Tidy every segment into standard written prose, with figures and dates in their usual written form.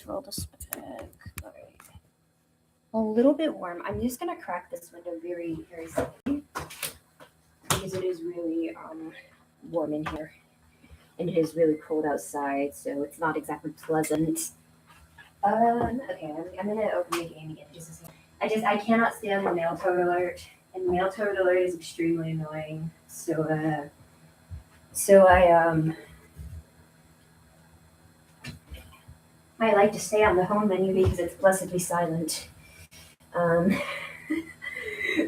roll this back. All right. A little bit warm. I'm just gonna crack this window very, very slightly because it is really warm in here, and it is really cold outside, so it's not exactly pleasant. Okay, I'm gonna open the game again. I cannot stand the mail toad alert, and mail toad alert is extremely annoying. So I like to stay on the home menu because it's blessedly silent. Um,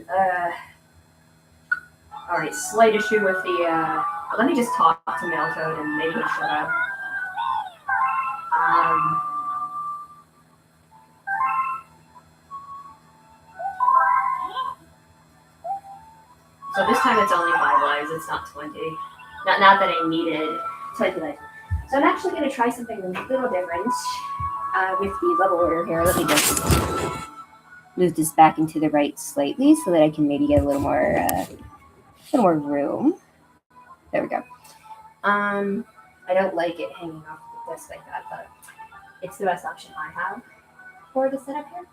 uh, all right, slight issue with the. Let me just talk to mail toad and maybe he'll shut up. So this time it's only 5 lives, it's not 20. Not that I needed 20 lives. So I'm actually going to try something a little different with the level order here. Let me just move this back into the right slightly so that I can maybe get a little more room. There we go. I don't like it hanging off the desk like that, but it's the best option I have for the setup here.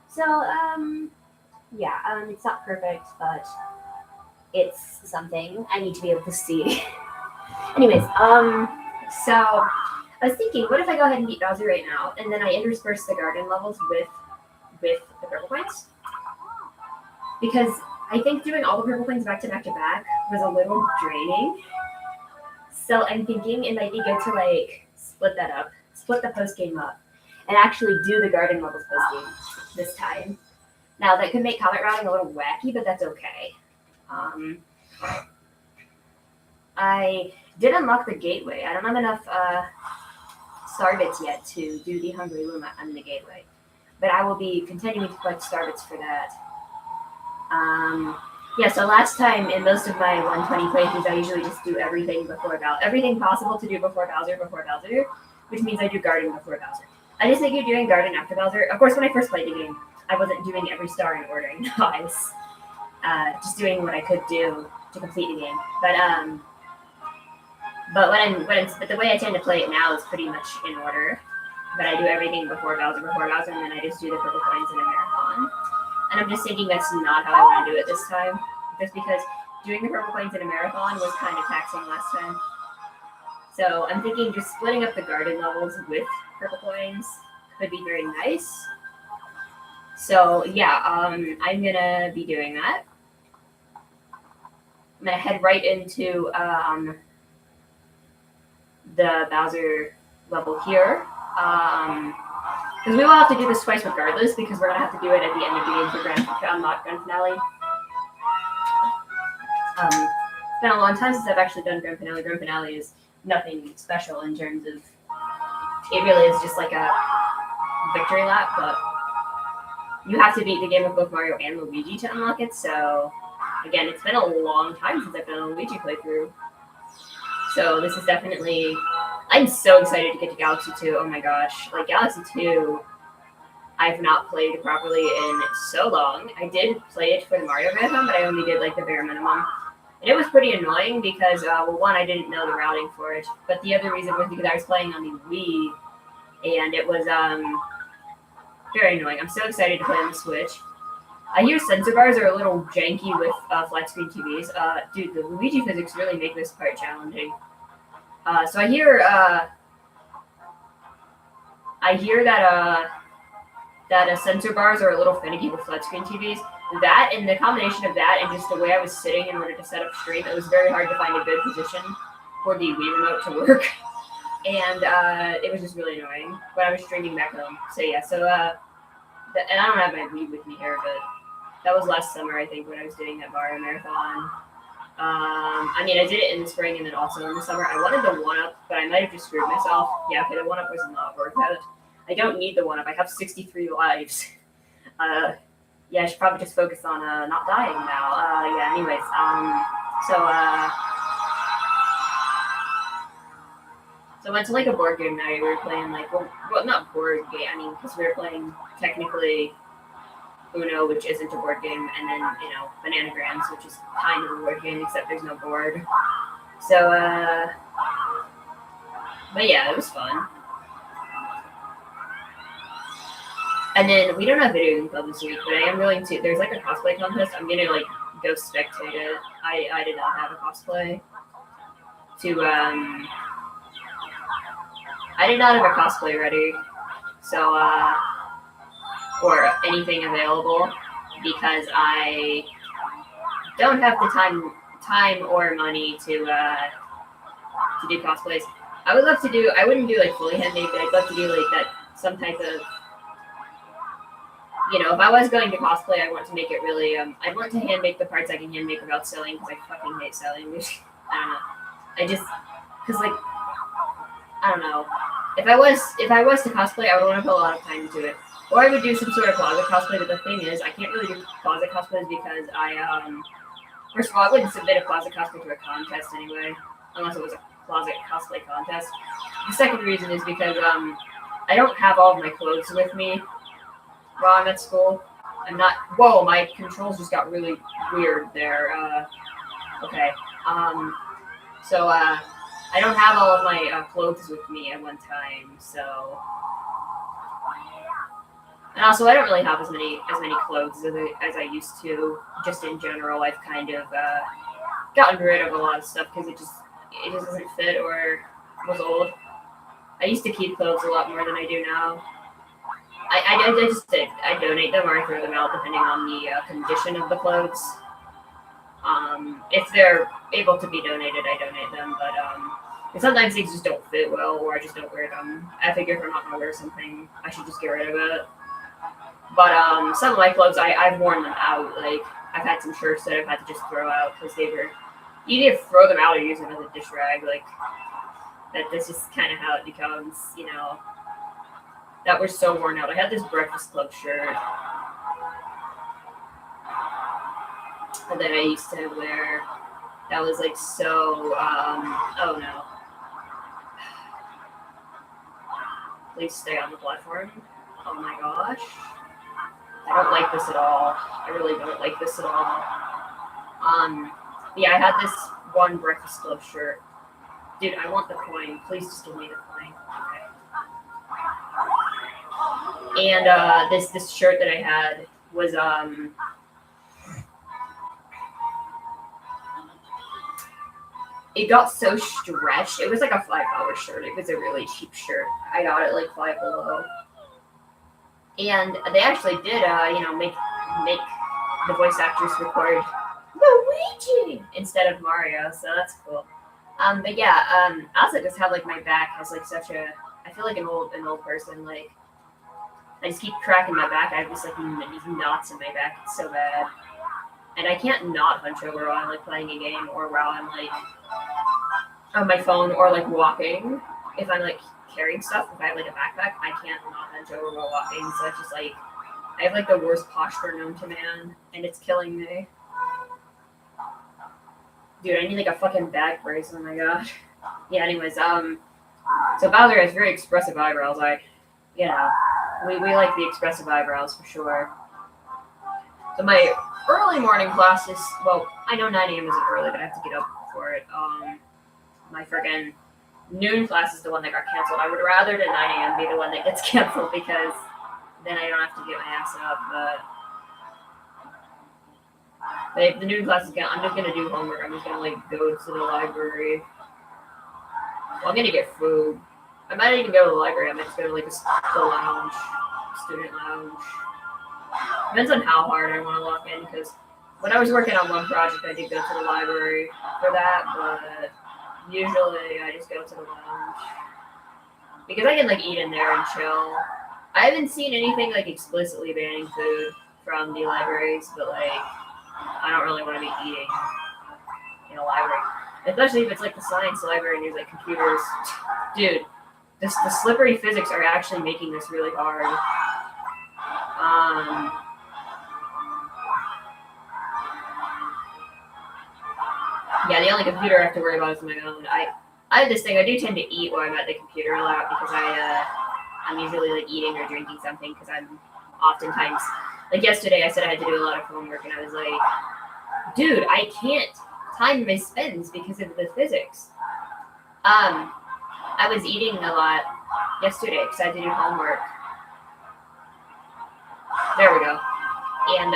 So, yeah, it's not perfect, but it's something I need to be able to see. Anyways, so I was thinking, what if I go ahead and beat Bowser right now, and then I intersperse the garden levels with the purple points? Because I think doing all the purple points back to back to back was a little draining. So I'm thinking it might be good to like split the post game up, and actually do the garden levels post game this time. Now that could make comet routing a little wacky, but that's okay. I did unlock the gateway. I don't have enough star bits yet to do the Hungry Loom on the gateway, but I will be continuing to collect star bits for that. Yeah, so last time in most of my 120 playthroughs, I usually just do everything possible to do before Bowser, which means I do Garden before Bowser. I just think you're doing Garden after Bowser. Of course, when I first played the game, I wasn't doing every star in order. No, I was just doing what I could do to complete the game. But the way I tend to play it now is pretty much in order. But I do everything before Bowser, and then I just do the purple coins in a marathon. And I'm just thinking that's not how I want to do it this time. Just because doing the purple coins in a marathon was kind of taxing last time. So I'm thinking just splitting up the garden levels with purple coins could be very nice. So yeah, I'm gonna be doing that. I'm gonna head right into the Bowser level here. Because we will have to do this twice regardless, because we're going to have to do it at the end of the game to unlock Grand Finale. It's been a long time since I've actually done Grand Finale. Grand Finale is nothing special in terms of... It really is just like a victory lap, but you have to beat the game with both Mario and Luigi to unlock it, so... Again, it's been a long time since I've done a Luigi playthrough. So this is definitely... I'm so excited to get to Galaxy 2. Oh my gosh. Like, Galaxy 2, I've not played properly in so long. I did play it for the Mario Marathon, but I only did, like, the bare minimum. And it was pretty annoying because, well, one, I didn't know the routing for it. But the other reason was because I was playing on the Wii, and it was, very annoying. I'm so excited to play on the Switch. I hear sensor bars are a little janky with flat screen TVs. Dude, the Luigi physics really make this part challenging. So I hear that sensor bars are a little finicky with flat screen TVs. That and the combination of that and just the way I was sitting in order to set up stream, it was very hard to find a good position for the Wii remote to work. And it was just really annoying when I was streaming back home. So yeah, and I don't have my Wii with me here, but that was last summer, I think, when I was doing that Mario Marathon. I mean, I did it in the spring and then also in the summer. I wanted the 1-up, but I might have just screwed myself. Yeah, okay, the 1-up was not worth it. I don't need the 1-up. I have 63 lives. Yeah, I should probably just focus on not dying now. Yeah, anyways, so I went to, like, a board game night. We were playing, like, well not board game, I mean, because we were playing, technically, Uno, which isn't a board game, and then, Bananagrams, which is kind of a board game, except there's no board. So, but yeah, it was fun. And then we don't have video game club this week, but I am going to. There's like a cosplay contest. I'm gonna like go spectate it. I did not have a cosplay to I did not have a cosplay ready, so or anything available because I don't have the time or money to do cosplays. I would love to do. I wouldn't do like fully handmade, but I'd love to do like that some type of. If I was going to cosplay, I want to make it really. I want to hand make the parts I can hand make without sewing because I fucking hate sewing. I don't know. I just because like I don't know. If I was to cosplay, I would want to put a lot of time into it. Or I would do some sort of closet cosplay, but the thing is, I can't really do closet cosplays because first of all, I wouldn't submit a closet cosplay to a contest anyway, unless it was a closet cosplay contest. The second reason is because I don't have all of my clothes with me while I'm at school. I'm not. Whoa, my controls just got really weird there. Okay. So I don't have all of my clothes with me at one time, so. And also, I don't really have as many clothes as I used to. Just in general, I've kind of gotten rid of a lot of stuff because it just doesn't fit or was old. I used to keep clothes a lot more than I do now. I donate them or I throw them out depending on the condition of the clothes. If they're able to be donated, I donate them, but sometimes things just don't fit well or I just don't wear them. I figure if I'm not going to wear something, I should just get rid of it. But some of my clothes, I've worn them out. Like, I've had some shirts that I've had to just throw out because they were... You either throw them out or use them as a dish rag. Like, that's just kind of how it becomes, That were so worn out. I had this Breakfast Club shirt that I used to wear. That was like so, oh no. Please stay on the platform. Oh my gosh. I don't like this at all. I really don't like this at all. Yeah, I had this one Breakfast Club shirt. Dude, I want the coin. Please just give me the coin. Okay. And this shirt that I had was it got so stretched. It was like a $5 shirt. It was a really cheap shirt. I got it like Five Below. And they actually did, make the voice actors record Luigi instead of Mario, so that's cool. But yeah, I also just have like my back has like such a. I feel like an old person. Like I just keep cracking my back. I have just like these knots in my back. It's so bad, and I can't not hunch over while I'm like playing a game or while I'm like on my phone or like walking. If I'm like carrying stuff, if I have like a backpack, I can't not hunch over while walking. So it's just like I have like the worst posture known to man, and it's killing me. Dude, I need like a fucking back brace. Oh my god. Yeah. Anyways, so Bowser has very expressive eyebrows. We like the expressive eyebrows for sure. So my early morning classes. Well, I know 9 a.m. isn't early, but I have to get up for it. My friggin' noon class is the one that got canceled. I would rather the 9 a.m. be the one that gets canceled because then I don't have to get my ass up. But the noon class is I'm just gonna do homework. I'm just gonna like go to the library. Well, I'm gonna get food. I might even go to the library. I might just go to like the lounge, student lounge. Depends on how hard I want to lock in. Because when I was working on one project, I did go to the library for that. But usually, I just go to the lounge because I can like eat in there and chill. I haven't seen anything like explicitly banning food from the libraries, but like. I don't really want to be eating in a library, especially if it's like the science library and there's like computers. Dude, the slippery physics are actually making this really hard. Yeah, the only computer I have to worry about is my own. I have this thing. I do tend to eat while I'm at the computer a lot because I'm usually like eating or drinking something because I'm oftentimes. Like yesterday, I said I had to do a lot of homework, and I was like, dude, I can't time my spends because of the physics. I was eating a lot yesterday because I had to do homework. There we go. And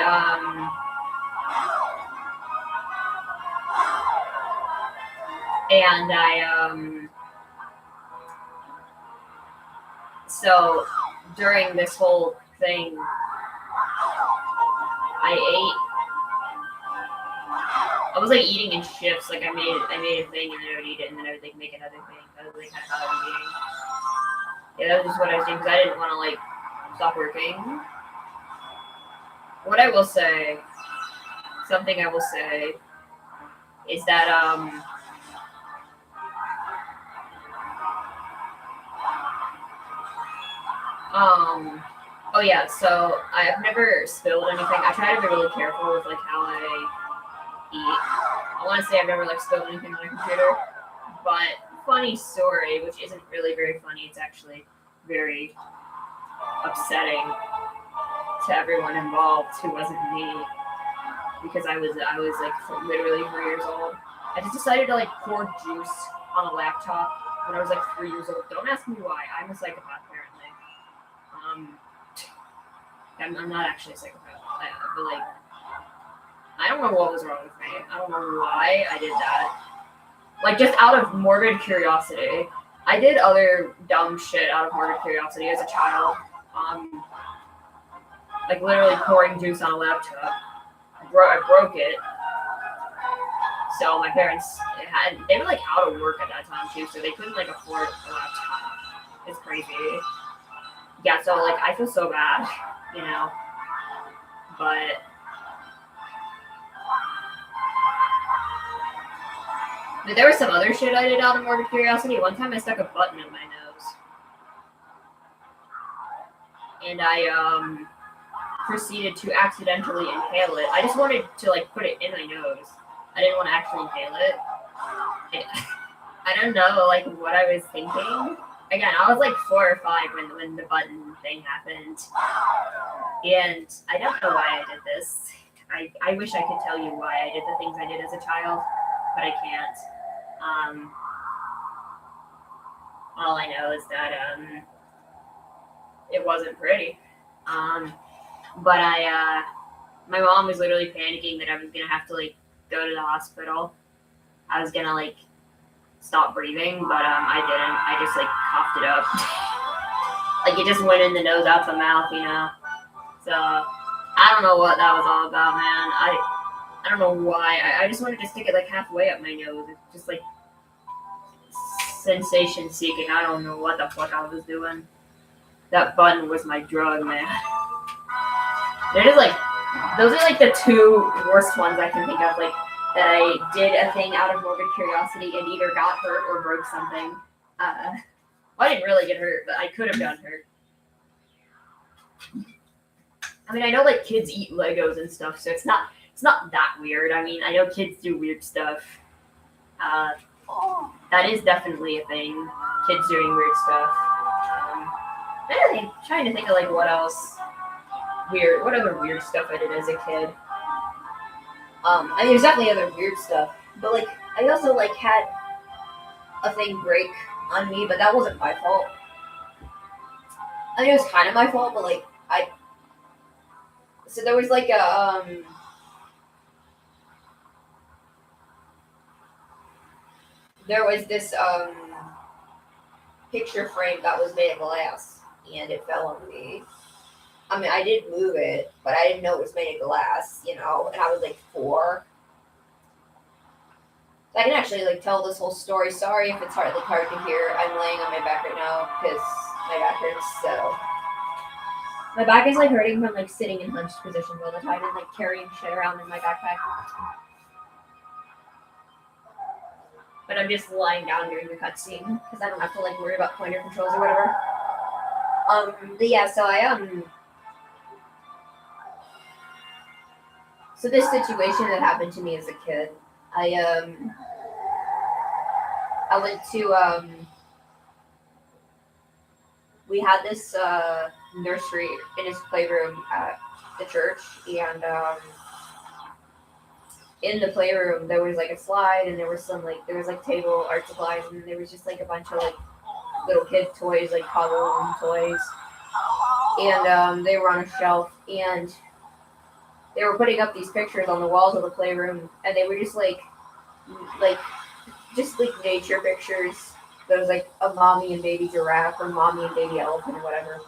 so during this whole thing, I was like eating in shifts. Like I made a thing and then I would eat it and then I would like make another thing. That was like kind of how I was eating. Yeah, that was just what I was doing because I didn't want to like stop working. What I will say, something I will say, is that oh yeah, so I've never spilled anything. I try to be really careful with like how I eat. I want to say I've never like spilled anything on a computer, but funny story, which isn't really very funny. It's actually very upsetting to everyone involved who wasn't me, because I was like literally 3 years old. I just decided to like pour juice on a laptop when I was like 3 years old. Don't ask me why. I'm a psychopath apparently. I'm not actually a psychopath, but like I don't know what was wrong with me. I don't know why I did that. Like just out of morbid curiosity. I did other dumb shit out of morbid curiosity as a child. Like literally pouring juice on a laptop. I broke it. So my parents they were like out of work at that time too, so they couldn't like afford a laptop. It's crazy. Yeah, so like I feel so bad, you know. But there was some other shit I did out of morbid curiosity. One time I stuck a button in my nose. And I proceeded to accidentally inhale it. I just wanted to like put it in my nose. I didn't want to actually inhale it. I don't know like what I was thinking. Again, I was like 4 or 5 when the button thing happened. And I don't know why I did this. I wish I could tell you why I did the things I did as a child, but I can't. All I know is that it wasn't pretty. But my mom was literally panicking that I was gonna have to like go to the hospital. I was gonna like stop breathing, but I didn't. I just like coughed it up. Like it just went in the nose, out the mouth, you know. So I don't know what that was all about, man. I don't know why. I just wanted to stick it like halfway up my nose. It's just like sensation seeking. I don't know what the fuck I was doing. That button was my drug, man. Those are like the 2 worst ones I can think of. Like that I did a thing out of morbid curiosity and either got hurt or broke something. Well, I didn't really get hurt, but I could have gotten hurt. I mean, I know like kids eat Legos and stuff, so it's not that weird. I mean, I know kids do weird stuff. That is definitely a thing. Kids doing weird stuff. I'm trying to think of like what else weird. What other weird stuff I did as a kid? I mean, there's definitely other weird stuff, but like I also like had a thing break on me, but that wasn't my fault. I mean, it was kind of my fault, but like so there was like a there was this picture frame that was made of glass, and it fell on me. I mean, I did move it, but I didn't know it was made of glass, you know, and I was like 4. So I can actually like tell this whole story. Sorry if it's hard to hear. I'm laying on my back right now because my back hurts. So my back is like hurting from like sitting in hunched positions all the time and like carrying shit around in my backpack. But I'm just lying down during the cutscene because I don't have to like worry about pointer controls or whatever. But yeah, so so this situation that happened to me as a kid, I went to we had this nursery in his playroom at the church, and in the playroom there was like a slide, and there was like table art supplies, and there was just like a bunch of like little kid toys, like Pablo toys. and they were on a shelf, and they were putting up these pictures on the walls of the playroom, and they were just like just like nature pictures. There was like a mommy and baby giraffe or mommy and baby elephant or whatever,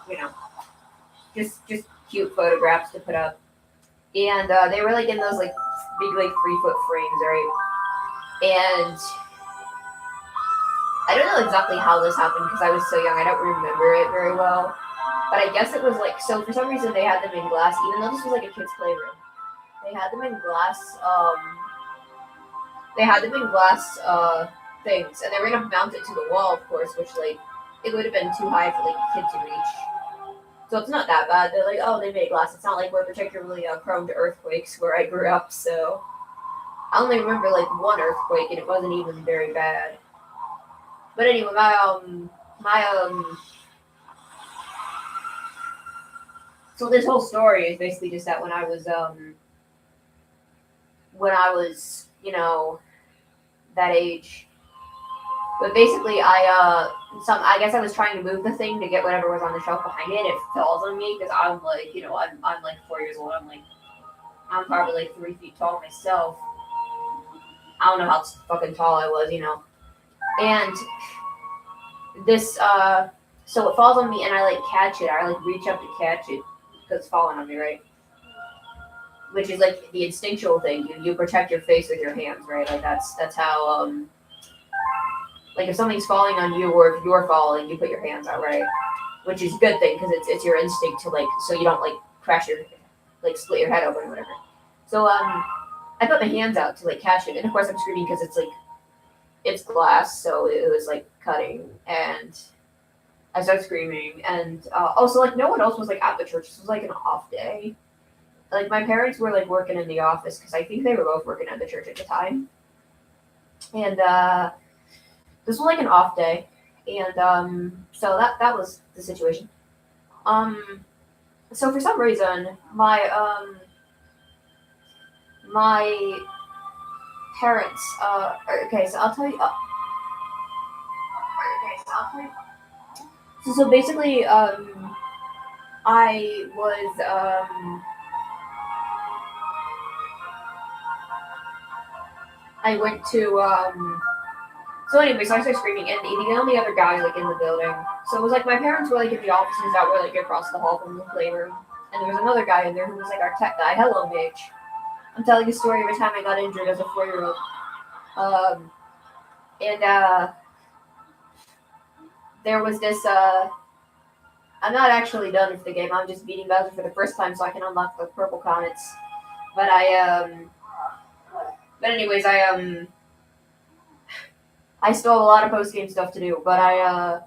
just cute photographs to put up. And they were like in those like big like 3 foot frames, right? And I don't know exactly how this happened because I was so young. I don't remember it very well. But I guess it was like, so for some reason they had them in glass, even though this was like a kid's playroom. They had them in glass, things, and they were gonna mount it to the wall, of course, which like, it would have been too high for like a kid to reach. So it's not that bad. They're like, oh, they made glass. It's not like we're particularly prone to earthquakes where I grew up, so I only remember like one earthquake, and it wasn't even very bad. But anyway, so this whole story is basically just that when I was, that age. But basically, I guess I was trying to move the thing to get whatever was on the shelf behind it, and it falls on me because I'm like, I'm like 4 years old. I'm probably like 3 feet tall myself. I don't know how fucking tall I was, And this, so it falls on me, and I like catch it. I like reach up to catch it because it's falling on me, right? Which is like the instinctual thing. You protect your face with your hands, right? Like that's how like if something's falling on you or if you're falling, you put your hands out, right? Which is a good thing because it's your instinct to like, so you don't like crash your, like split your head open or whatever. So I put my hands out to like catch it, and of course I'm screaming because it's like, it's glass, so it was like cutting, and I started screaming, and also like no one else was like at the church. This was like an off day. Like my parents were like working in the office because I think they were both working at the church at the time, and this was like an off day, and so that was the situation. So for some reason my parents okay, so I'll tell you. So basically, I was I went to so anyway, so I started screaming, and the only other guys like in the building. So it was like my parents were like in the offices that were like across the hall from the playroom, and there was another guy in there who was like our tech guy. Hello, Mitch. I'm telling a story of a time I got injured as a 4-year-old. And there was this. I'm not actually done with the game. I'm just beating Bowser for the first time so I can unlock the purple comets. But But anyways, I still have a lot of post game stuff to do. But I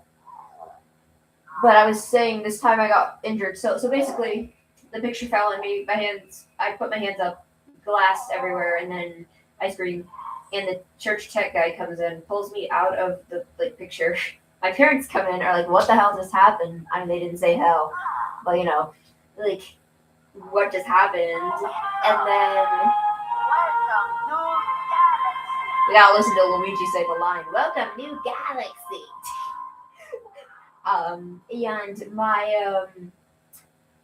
was saying this time I got injured. So basically, the picture fell on me. My hands. I put my hands up, glass everywhere, and then I scream. And the church tech guy comes in, pulls me out of the picture. My parents come in, are like, "What the hell just happened?" I mean, they didn't say hell, but like, what just happened? And then we gotta listen to Luigi say the line, "Welcome, new galaxy." And my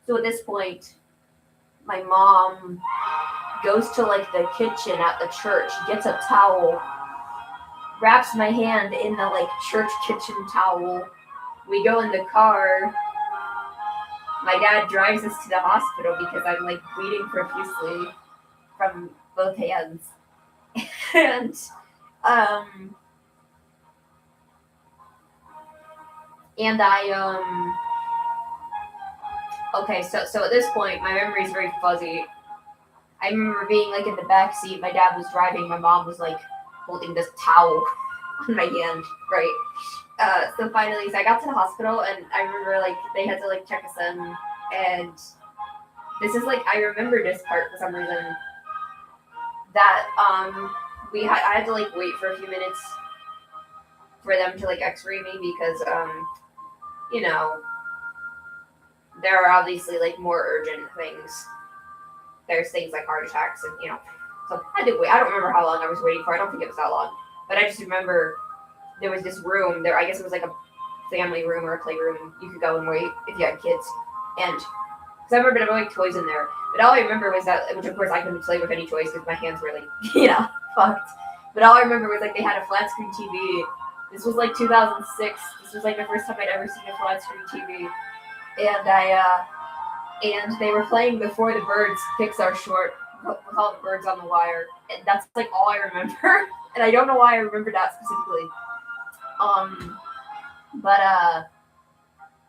so at this point, my mom goes to like the kitchen at the church, gets a towel, wraps my hand in the like church kitchen towel. We go in the car. My dad drives us to the hospital because I'm like bleeding profusely from both hands. And I okay, so at this point my memory is very fuzzy. I remember being like in the back seat, my dad was driving, my mom was like holding this towel on my hand, right? So finally, so I got to the hospital, and I remember like they had to like check us in, and this is like, I remember this part for some reason, that I had to like wait for a few minutes for them to like x-ray me because there are obviously like more urgent things. There's things like heart attacks, and so I had to wait. I don't remember how long I was waiting for. I don't think it was that long, but I just remember there was this room there. I guess it was like a family room or a playroom. You could go and wait if you had kids. And because I remember there were like toys in there, but all I remember was that, which of course I couldn't play with any toys because my hands were like, fucked. But all I remember was like they had a flat screen TV. This was like 2006. This was like the first time I'd ever seen a flat screen TV, and they were playing Before the Birds Pixar short with all the birds on the wire, and that's like all I remember. And I don't know why I remember that specifically. But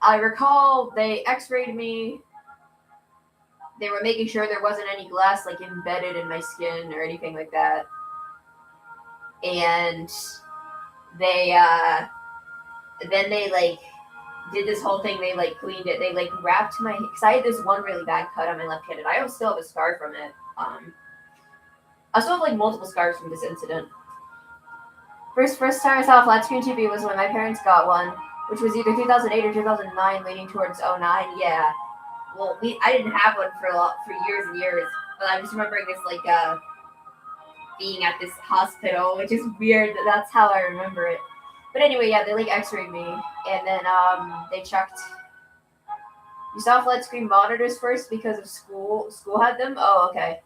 I recall they X-rayed me. They were making sure there wasn't any glass like embedded in my skin or anything like that. And they then they like did this whole thing. They like cleaned it. They like wrapped my, because I had this one really bad cut on my left hand, and I still have a scar from it. I still have like multiple scars from this incident. First time I saw a flat screen TV was when my parents got one, which was either 2008 or 2009, leaning towards 09. Yeah. Well, I didn't have one for years and years, but I'm just remembering this like being at this hospital, which is weird. That's how I remember it. But anyway, yeah, they like X-rayed me, and then they checked. You saw flat screen monitors first because of school. School had them. Oh, okay.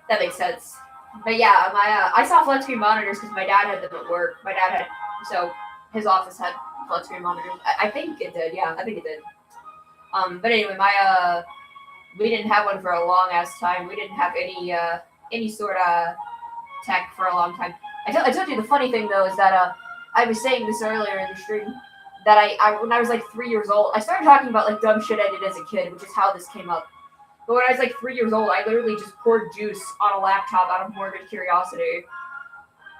That makes sense. But yeah, I saw flat screen monitors because my dad had them at work. My dad had, so his office had flat screen monitors. I think it did. Yeah, I think it did. But anyway, we didn't have one for a long ass time. We didn't have any sort of tech for a long time. I told you the funny thing though is that I was saying this earlier in the stream that I when I was like 3 years old, I started talking about like dumb shit I did as a kid, which is how this came up. But when I was like 3 years old, I literally just poured juice on a laptop out of morbid curiosity.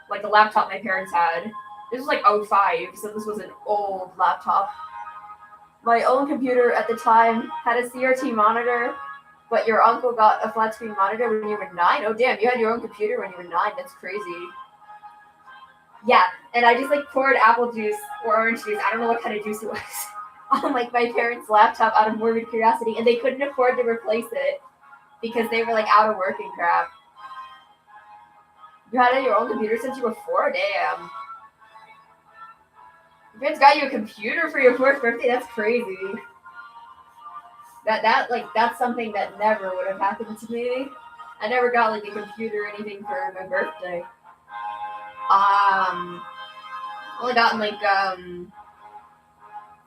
Like the laptop my parents had. This was like 05, so this was an old laptop. My own computer at the time had a CRT monitor, but your uncle got a flat screen monitor when you were 9? Oh damn, you had your own computer when you were 9, that's crazy. Yeah, and I just like poured apple juice or orange juice, I don't know what kind of juice it was, on like my parents' laptop out of morbid curiosity, and they couldn't afford to replace it because they were like out of work and crap. You had your own computer since you were 4? Damn. Your parents got you a computer for your 4th birthday? That's crazy. That's something that never would have happened to me. I never got like a computer or anything for my birthday. Only gotten like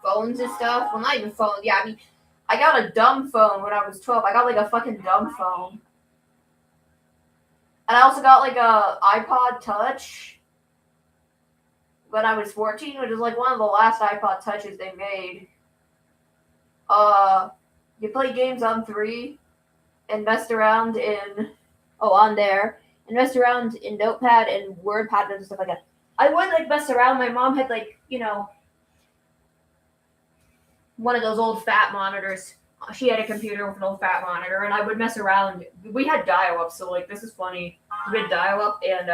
phones and stuff. Well, not even phones. Yeah, I mean, I got a dumb phone when I was 12. I got like a fucking dumb phone. And I also got like a iPod Touch when I was 14, which is like one of the last iPod Touches they made. You play games on 3 and messed around on there. And messed around in Notepad and WordPad and stuff like that. I would like mess around. My mom had like, one of those old fat monitors. She had a computer with an old fat monitor, and I would mess around. We had dial-up, so like this is funny. We had dial-up, and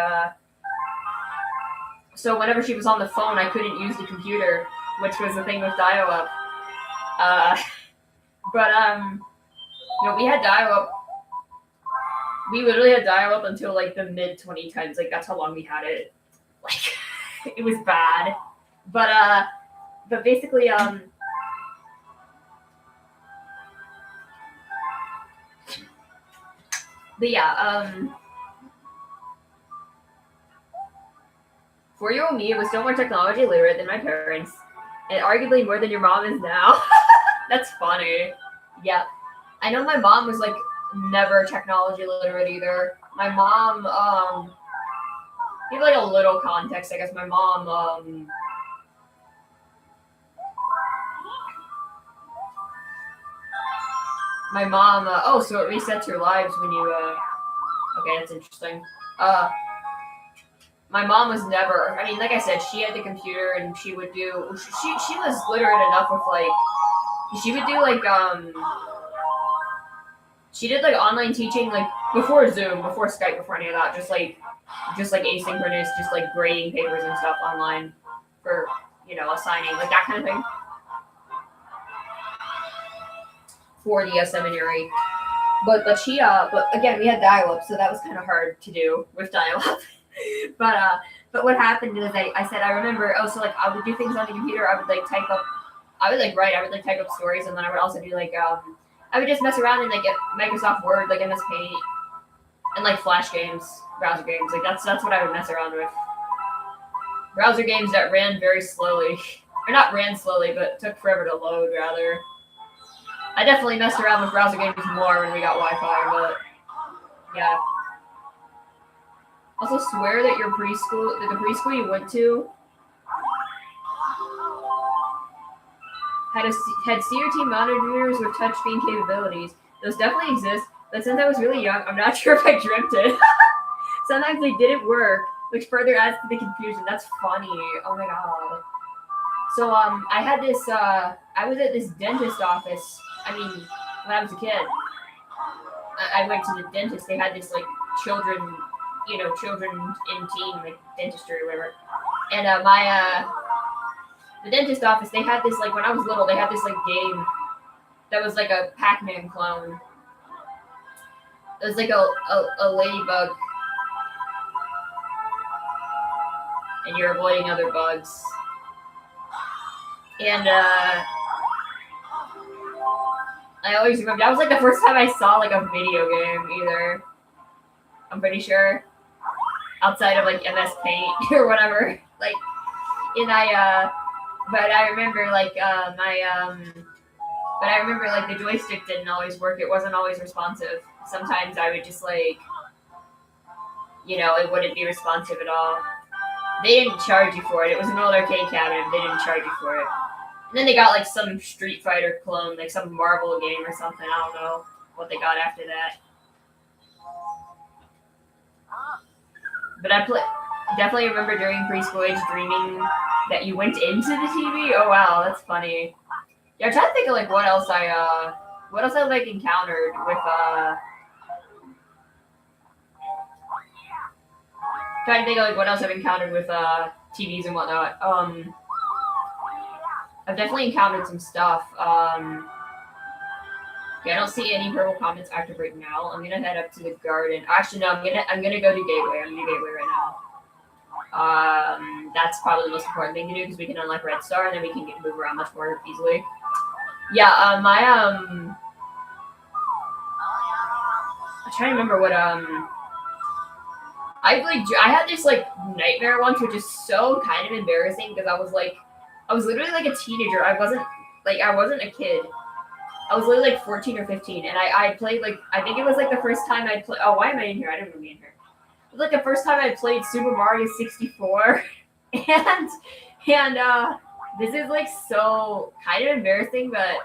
so whenever she was on the phone, I couldn't use the computer, which was the thing with dial-up. We had dial-up. We literally had dial-up until like the mid-2010s. Like that's how long we had it. Like it was bad, but basically But yeah, 4-year-old me was still more technology literate than my parents, and arguably more than your mom is now. That's funny. Yeah, I know my mom was like never technology literate either. My mom, give like a little context, I guess. My mom, so it resets your lives when you, okay, that's interesting. My mom was never, I mean, like I said, she had the computer and she would do, she was literate enough with like, she would do like, she did like online teaching, like before Zoom, before Skype, before any of that, just like asynchronous, just like grading papers and stuff online for, assigning, like that kind of thing. For the seminary. But again, we had dial-up, so that was kind of hard to do with dial-up. But what happened is I said, I remember, so like I would do things on the computer, I would like type up I would like write. I would like type up stories, and then I would also do like I would just mess around and like get Microsoft Word, like MS Paint, and like Flash games, browser games. Like that's what I would mess around with. Browser games that ran very slowly, or not ran slowly, but took forever to load. Rather, I definitely messed around with browser games more when we got Wi-Fi, but yeah. Also, swear that your preschool, that the preschool you went to, had CRT monitors with touchscreen capabilities. Those definitely exist, but since I was really young, I'm not sure if I dreamt it. Sometimes they didn't work, which further adds to the confusion. That's funny. Oh my god. So I had this. I was at this dentist office. I mean, when I was a kid, I went to the dentist. They had this like children in teen like dentistry or whatever. And the dentist office, they had this like when I was little, they had this like game that was like a Pac-Man clone. It was like a ladybug, and you're avoiding other bugs. And I always remember that was like the first time I saw like a video game either. I'm pretty sure, outside of like MS Paint or whatever. Like, and but I remember like but I remember like the joystick didn't always work. It wasn't always responsive. Sometimes I would just like, it wouldn't be responsive at all. They didn't charge you for it. It was an old arcade cabinet. They didn't charge you for it. And then they got like some Street Fighter clone, like some Marvel game or something. I don't know what they got after that. But I definitely remember during preschool age dreaming that you went into the TV. Oh wow, that's funny. Yeah, I'm trying to think of like what else I like encountered with trying to think of like what else I've encountered with TVs and whatnot. I've definitely encountered some stuff. Okay, I don't see any purple comments active right now. I'm gonna head up to the garden. Actually, no, I'm gonna go do gateway. I'm gonna do gateway right now. That's probably the most important thing to do because we can unlock red star and then we can move around much more easily. Yeah, I'm trying to remember what I had this like nightmare once, which is so kind of embarrassing because I was literally like a teenager. I wasn't a kid. I was literally like 14 or 15, and I played like, I think it was like the first time I played. Oh, why am I in here? I didn't want to be in here. It was like the first time I played Super Mario 64, and this is like so kind of embarrassing, but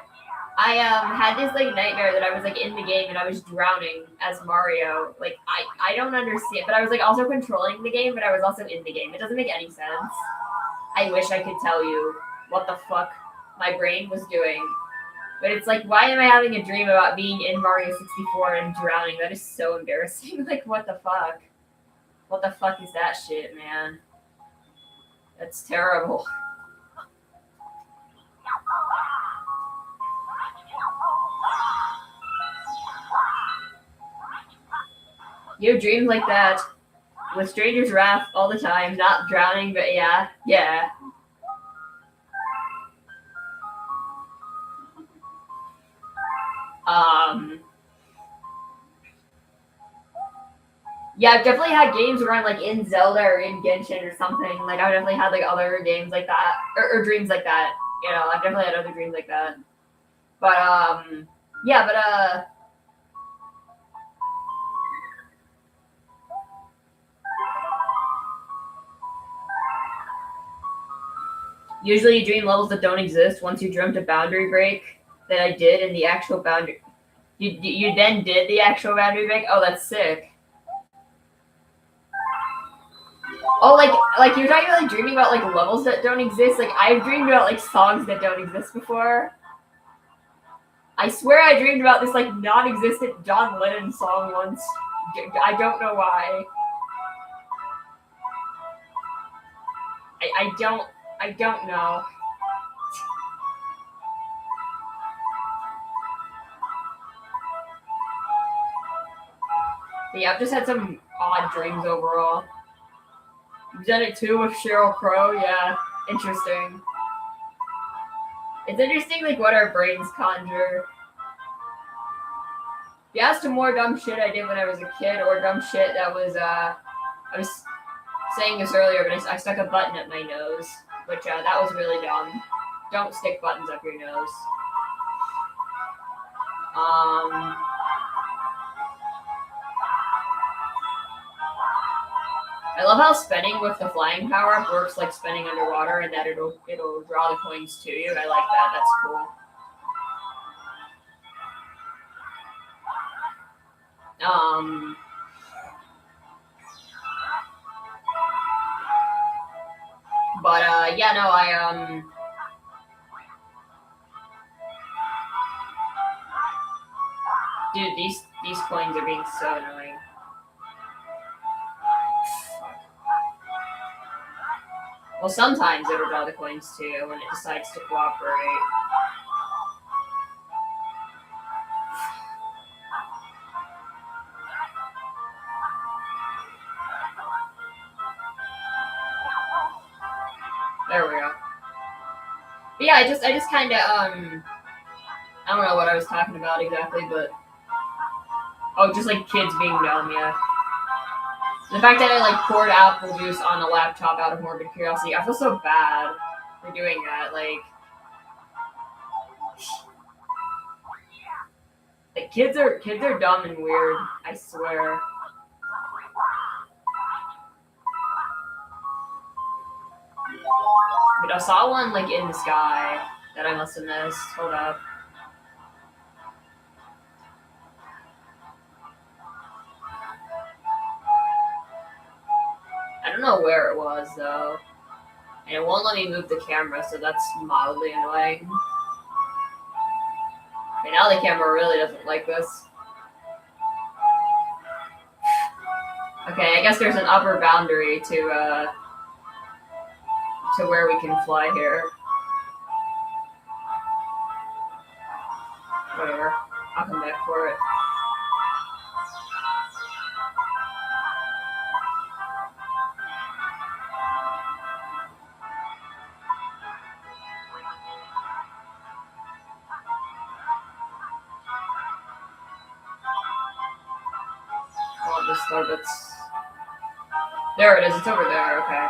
I had this like nightmare that I was like in the game and I was drowning as Mario. Like I don't understand, but I was like also controlling the game, but I was also in the game. It doesn't make any sense. I wish I could tell you what the fuck my brain was doing. But it's like, why am I having a dream about being in Mario 64 and drowning? That is so embarrassing. Like, what the fuck? What the fuck is that shit, man? That's terrible. You have dreams like that with Stranger's Wrath all the time, not drowning, but yeah. Yeah, I've definitely had games where I'm like in Zelda or in Genshin or something. Like I've definitely had like other games like that or dreams like that. I've definitely had other dreams like that. But usually you dream levels that don't exist. Once you dreamt a boundary break that I did in the actual boundary. You then did the actual boundary break? Oh, that's sick. Oh, like you're talking about like dreaming about like levels that don't exist. Like I've dreamed about like songs that don't exist before. I swear I dreamed about this like non-existent John Lennon song once. I don't know why. I don't know. But yeah, I've just had some odd dreams overall. You've done it too with Sheryl Crow? Yeah, interesting. It's interesting, like, what our brains conjure. If you asked to more dumb shit I did when I was a kid, or dumb shit that was, I was saying this earlier, but I stuck a button up my nose, which, that was really dumb. Don't stick buttons up your nose. I love how spinning with the flying power-up works like spinning underwater, and that it'll draw the coins to you. I like that. That's cool. But yeah, no, dude, these coins are being so annoying. Well, sometimes it'll draw the coins too when it decides to cooperate. There we go. But yeah, I just kind of I don't know what I was talking about exactly, but just like kids being dumb, yeah. The fact that I like poured apple juice on the laptop out of morbid curiosity, I feel so bad for doing that. Like kids are dumb and weird. I swear. But I saw one like in the sky that I must have missed. Hold up. I don't know where it was though. And it won't let me move the camera, so that's mildly annoying. Okay, now the camera really doesn't like this. Okay, I guess there's an upper boundary to where we can fly here. Whatever. I'll come back for it. Oh, the Starbits. There it is. It's over there. Okay.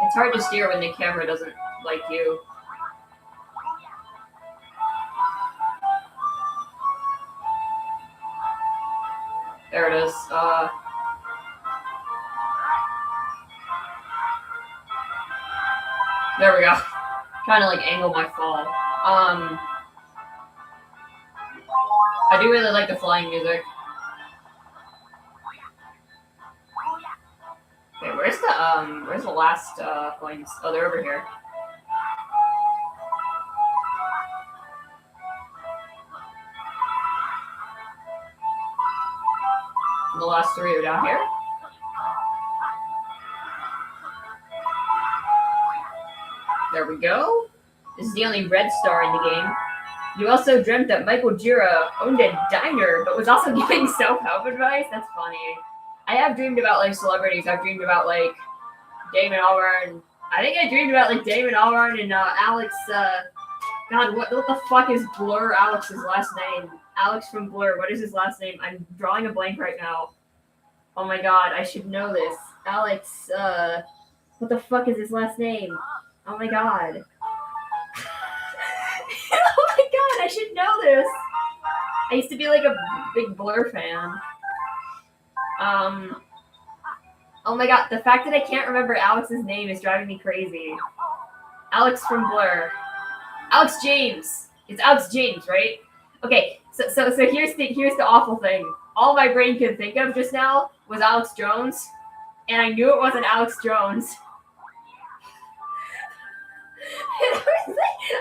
It's hard to steer when the camera doesn't like you. There it is. There we go. Trying to like angle my fall. I do really like the flying music. Okay, where's the last coins? Oh, they're over here. And the last three are down here. There we go. This is the only red star in the game. You also dreamt that Michael Gira owned a diner, but was also giving self-help advice? That's funny. I have dreamed about, like, celebrities. I've dreamed about, like, Damon Albarn. I think I dreamed about, like, Damon Albarn and Alex, God, what the fuck is Blur Alex's last name? Alex from Blur, what is his last name? I'm drawing a blank right now. Oh my god, I should know this. Alex, what the fuck is his last name? Oh my god. Oh my god, I should know this. I used to be like a big Blur fan. Oh my god, the fact that I can't remember Alex's name is driving me crazy. Alex from Blur. Alex James. It's Alex James, right? Okay, so here's the awful thing. All my brain could think of just now was Alex Jones, and I knew it wasn't Alex Jones.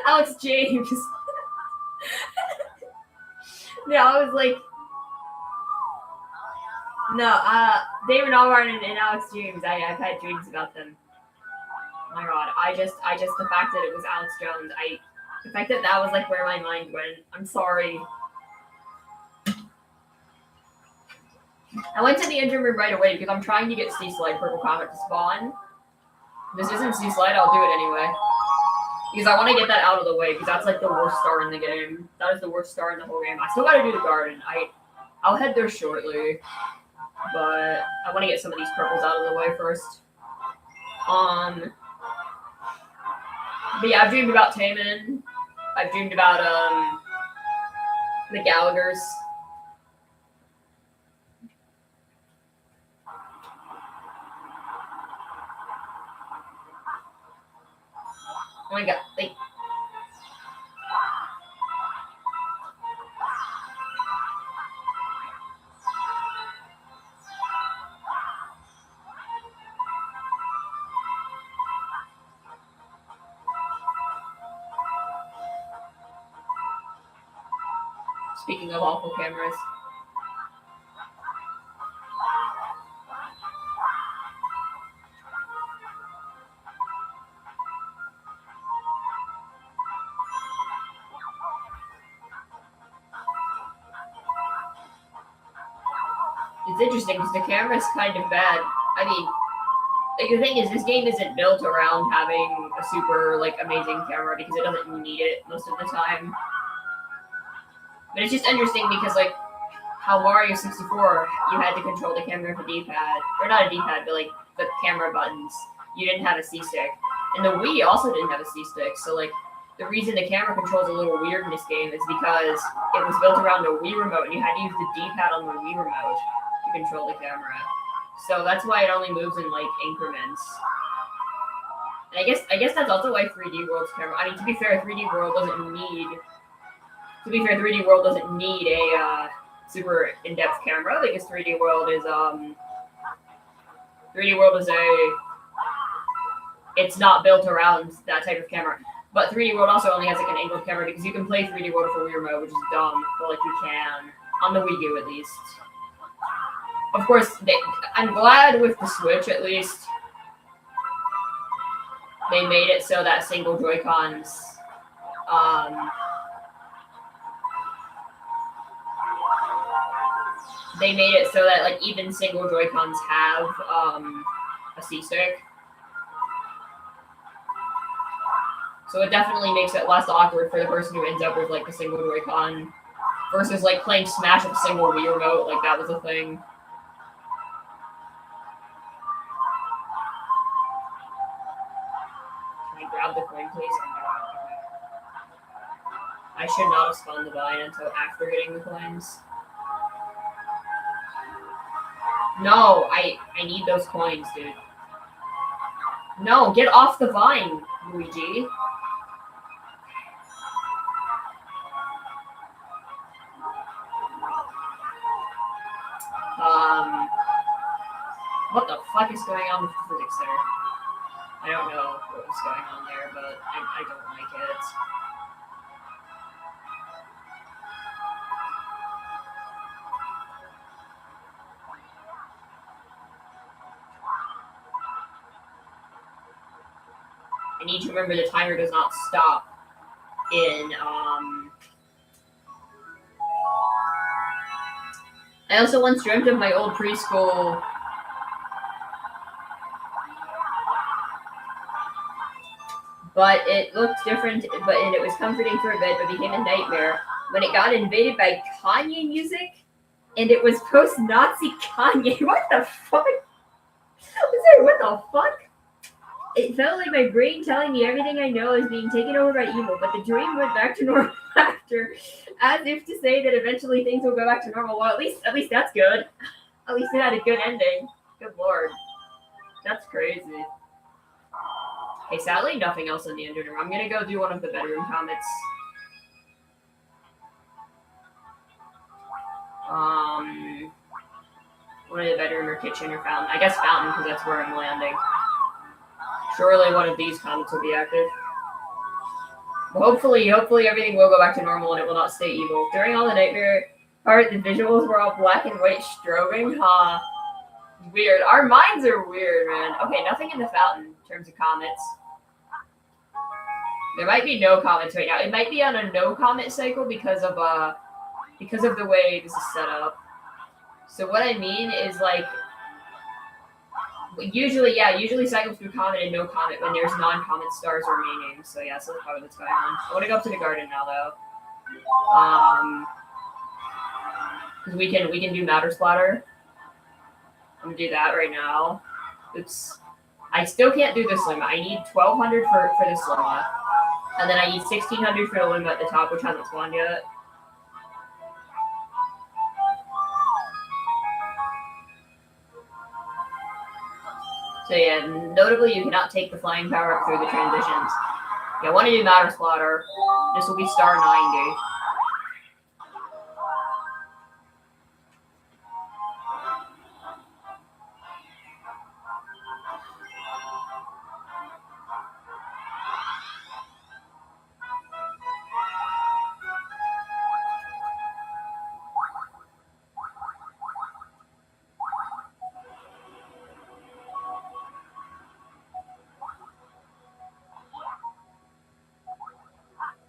Alex James. Yeah, I was like, No, David Allmark and Alex Dreams. I've had dreams about them. Oh my god, I just the fact that it was Alex Jones, the fact that that was like where my mind went. I'm sorry. I went to the engine room right away because I'm trying to get Sea Slide Purple Comet to spawn. This isn't Sea Slide, I'll do it anyway. Because I want to get that out of the way, because that's like the worst star in the game. That is the worst star in the whole game. I still gotta do the garden. I'll head there shortly. But I want to get some of these purples out of the way first. But yeah, I've dreamed about Taman. I've dreamed about the Gallaghers. Oh my god, speaking of awful cameras. It's interesting because the camera's kind of bad. I mean, like, the thing is, this game isn't built around having a super, like, amazing camera because it doesn't need it most of the time. But it's just interesting because, like, how Mario 64, you had to control the camera with a D-pad. Or not a D-pad, but, like, the camera buttons. You didn't have a C-stick. And the Wii also didn't have a C-stick, so, like, the reason the camera control's a little weird in this game is because it was built around a Wii remote, and you had to use the D-pad on the Wii remote to control the camera. So that's why it only moves in, like, increments. And I guess that's also why 3D World's camera... I mean, to be fair, 3D World doesn't need... To be fair, 3D World doesn't need a super in-depth camera, because 3D World is, 3D World is it's not built around that type of camera. But 3D World also only has, like, an angled camera, because you can play 3D World for Wii Remote, which is dumb, but, like, you can. On the Wii U, at least. Of course, I'm glad with the Switch, at least, they made it so that single Joy-Cons, they made it so that, like, even single Joy-Cons have, a C-stick. So it definitely makes it less awkward for the person who ends up with, like, the single Joy-Con versus, like, playing Smash with a single Wii remote, like, that was a thing. Can I grab the coin, please? I should not have spawned the vine until after getting the coins. No, I need those coins, dude. No, get off the vine, Luigi. What the fuck is going on with the physics there? I don't know what was going on there, but I don't like it. I need to remember the timer does not stop in, I also once dreamt of my old preschool. But it looked different, and it was comforting for a bit, but became a nightmare when it got invaded by Kanye music, and it was post-Nazi Kanye. What the fuck? What the fuck? It felt like my brain telling me everything I know is being taken over by evil, but the dream went back to normal after, as if to say that eventually things will go back to normal. Well, at least that's good. At least it had a good ending. Good lord. That's crazy. Okay, sadly, nothing else in the engine room. I'm gonna go do one of the bedroom comets. One of the bedroom or kitchen or fountain. I guess fountain, because that's where I'm landing. Surely one of these comets will be active. But hopefully everything will go back to normal and it will not stay evil. During all the nightmare, Alright, the visuals were all black and white strobing, huh? Weird. Our minds are weird, man. Okay, nothing in the fountain in terms of comments. There might be no comments right now. It might be on a no comment cycle because of the way this is set up. So what I mean is like usually cycle through comment and no comment when there's non-comment stars remaining. So yeah, so that's probably what's going on. I want to go up to the garden now though. Because we can do matter splatter. I'm gonna do that right now. Oops. I still can't do this limit. I need 1200 for this limit. And then I need 1600 for the limit at the top, which hasn't spawned yet. So yeah, notably you cannot take the flying power up through the transitions. Yeah, I want to do matter splatter. This will be star 90.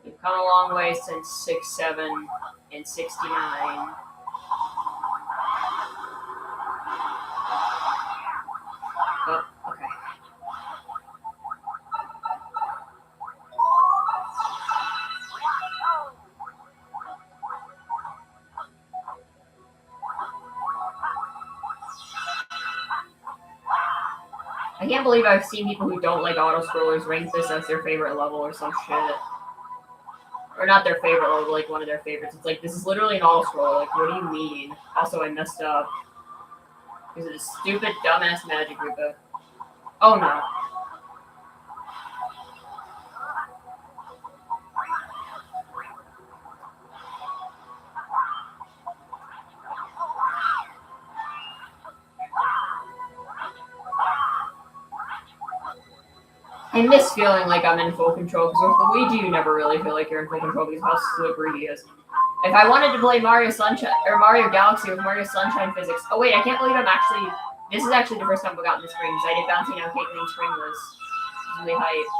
We've come a long way since 6, 7, and 69. Oh, okay. I can't believe I've seen people who don't like auto-scrollers rank this as their favorite level or some shit. Or not their favorite level, like one of their favorites. It's like, this is literally an auto-scroller. Like, what do you mean? Also, I messed up. Because of this stupid, dumbass magic Rupa. Oh no. I miss feeling like I'm in full control, because with Luigi you never really feel like you're in full control because of how slippery he is. If I wanted to play Mario Sunshine or Mario Galaxy with Mario Sunshine physics, oh wait, I can't believe I'm actually. This is actually the first time I've gotten the spring, because I did Bouncing on Caitlyn Spring was really hype.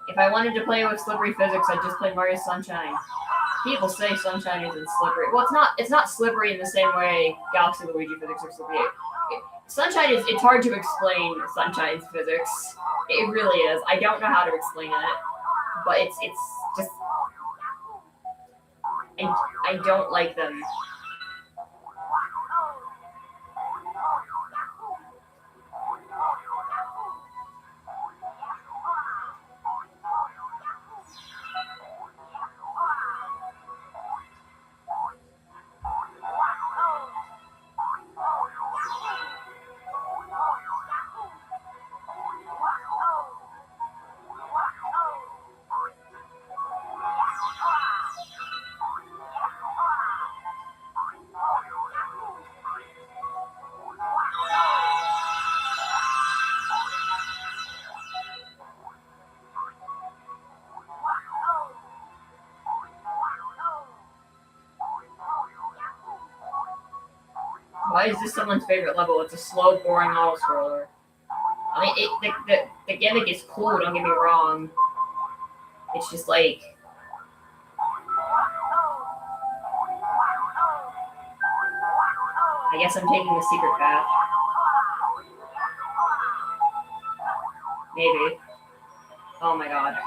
If I wanted to play with slippery physics, I'd just play Mario Sunshine. People say Sunshine isn't slippery. Well, it's not slippery in the same way Galaxy Luigi physics are slippery. Sunshine is, it's hard to explain Sunshine's physics. It really is. I don't know how to explain it, but it's just I don't like them. Why is this someone's favorite level? It's a slow, boring auto-scroller. I mean, the gimmick is cool, don't get me wrong. It's just like... I guess I'm taking the secret path. Maybe. Oh my god.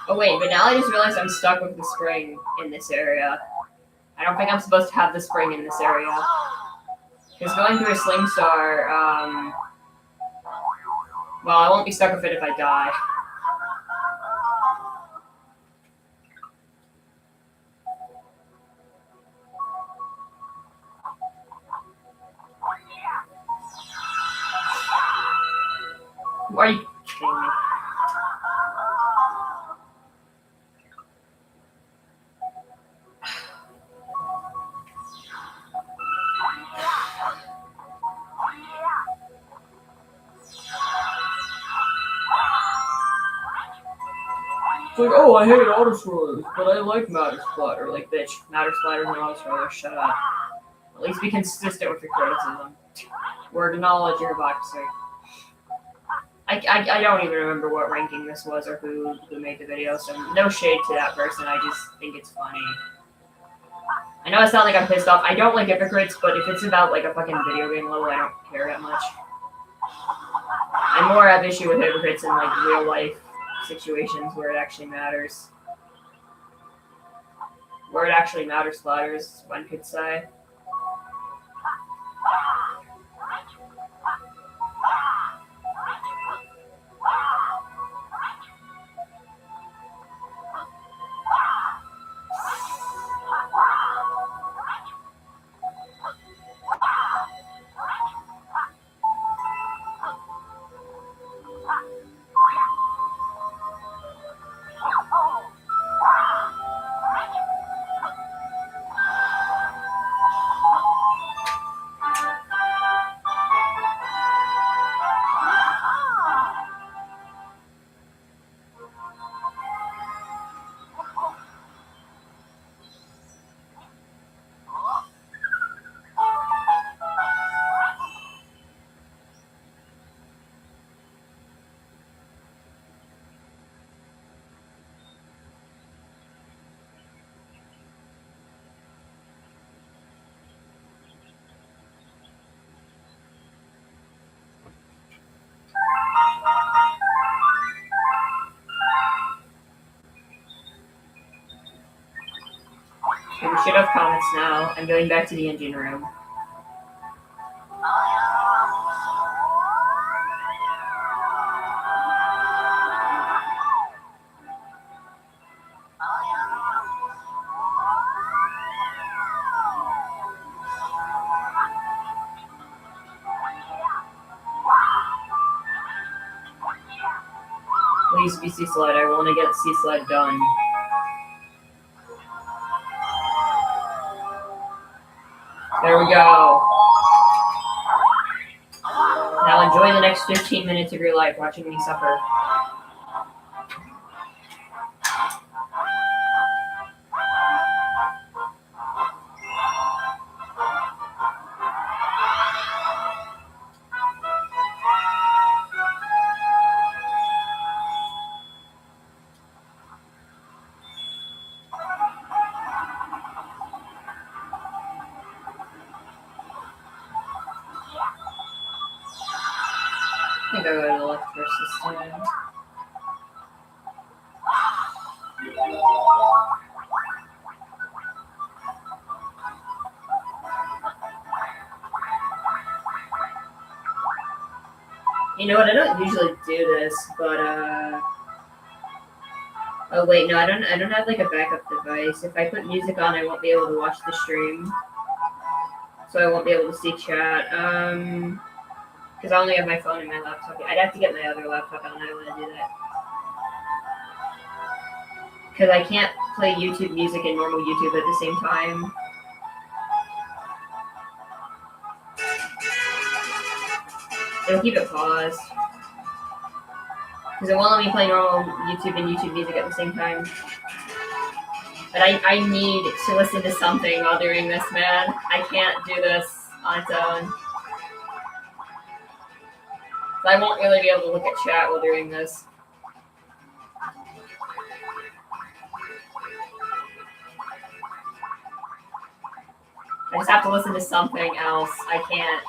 Oh wait, but now I just realized I'm stuck with the spring in this area. I don't think I'm supposed to have the spring in this area. Because going through a Sling Star, well, I won't be stuck with it if I die. Are you kidding me? It's like, oh, I hate auto scrollers, but I like matter splatter. Like, bitch, matter splatters and auto scrollers, shut up. At least be consistent with your criticism. Word of knowledge, you're a boxer. I don't even remember what ranking this was or who made the video, so no shade to that person, I just think it's funny. I know I sound like I'm pissed off. I don't like hypocrites, but if it's about like a fucking video game level, I don't care that much. I more have issue with hypocrites in like real life situations where it actually matters. Where it actually matters, splatters, one could say. Okay, we should have comments now. I'm going back to the engine room. Please be C-Slide. I want to get C-Slide done. There we go. Now enjoy the next 15 minutes of your life watching me suffer. I think I'll go to the left first this time. You know what? I don't usually do this, but oh wait, no, I don't have like a backup device. If I put music on, I won't be able to watch the stream, so I won't be able to see chat. Because I only have my phone and my laptop. I'd have to get my other laptop out, and I want to do that. Because I can't play YouTube music and normal YouTube at the same time. It'll keep it paused. Because it won't let me play normal YouTube and YouTube music at the same time. But I need to listen to something while doing this, man. I can't do this on its own. So I won't really be able to look at chat while doing this. I just have to listen to something else. I can't